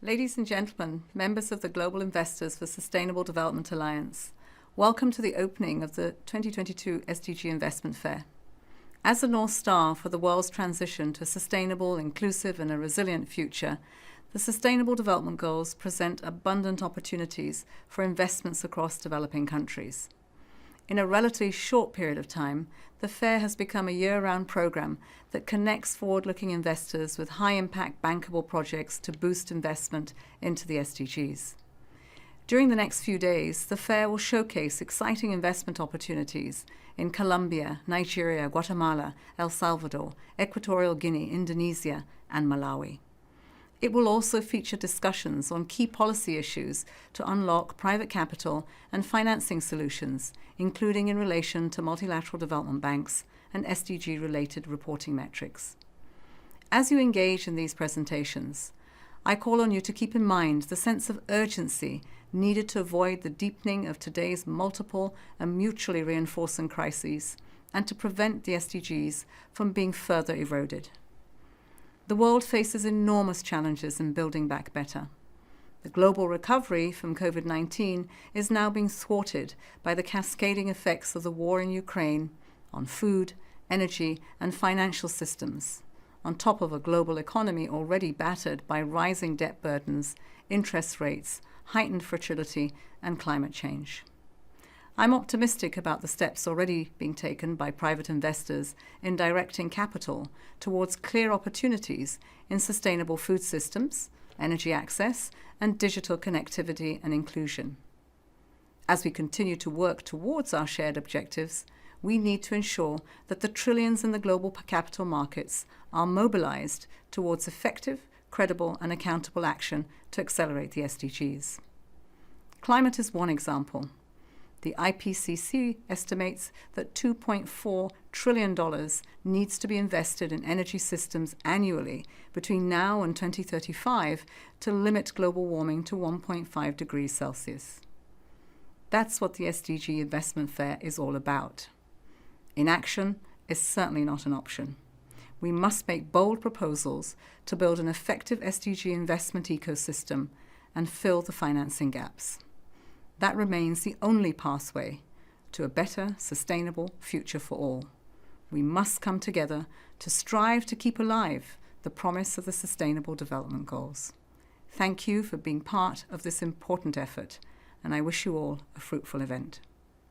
Ladies and gentlemen, members of the Global Investors for Sustainable Development Alliance, welcome to the opening of the 2022 SDG Investment Fair. As a North Star for the world's transition to a sustainable, inclusive, and a resilient future, the Sustainable Development Goals present abundant opportunities for investments across developing countries. In a relatively short period of time, the fair has become a year-round program that connects forward-looking investors with high-impact bankable projects to boost investment into the SDGs. During the next few days, the fair will showcase exciting investment opportunities in Colombia, Nigeria, Guatemala, El Salvador, Equatorial Guinea, Indonesia, and Malawi. It will also feature discussions on key policy issues to unlock private capital and financing solutions, including in relation to multilateral development banks and SDG-related reporting metrics. As you engage in these presentations, I call on you to keep in mind the sense of urgency needed to avoid the deepening of today's multiple and mutually reinforcing crises and to prevent the SDGs from being further eroded. The world faces enormous challenges in building back better. The global recovery from COVID-19 is now being thwarted by the cascading effects of the war in Ukraine on food, energy, and financial systems, on top of a global economy already battered by rising debt burdens, interest rates, heightened fragility, and climate change. I'm optimistic about the steps already being taken by private investors in directing capital towards clear opportunities in sustainable food systems, energy access, and digital connectivity and inclusion. As we continue to work towards our shared objectives, we need to ensure that the trillions in the global capital markets are mobilized towards effective, credible, and accountable action to accelerate the SDGs. Climate is one example. The IPCC estimates that $2.4 trillion needs to be invested in energy systems annually between now and 2035 to limit global warming to 1.5 degrees Celsius. That's what the SDG Investment Fair is all about. Inaction is certainly not an option. We must make bold proposals to build an effective SDG investment ecosystem and fill the financing gaps. That remains the only pathway to a better, sustainable future for all. We must come together to strive to keep alive the promise of the Sustainable Development Goals. Thank you for being part of this important effort, and I wish you all a fruitful event.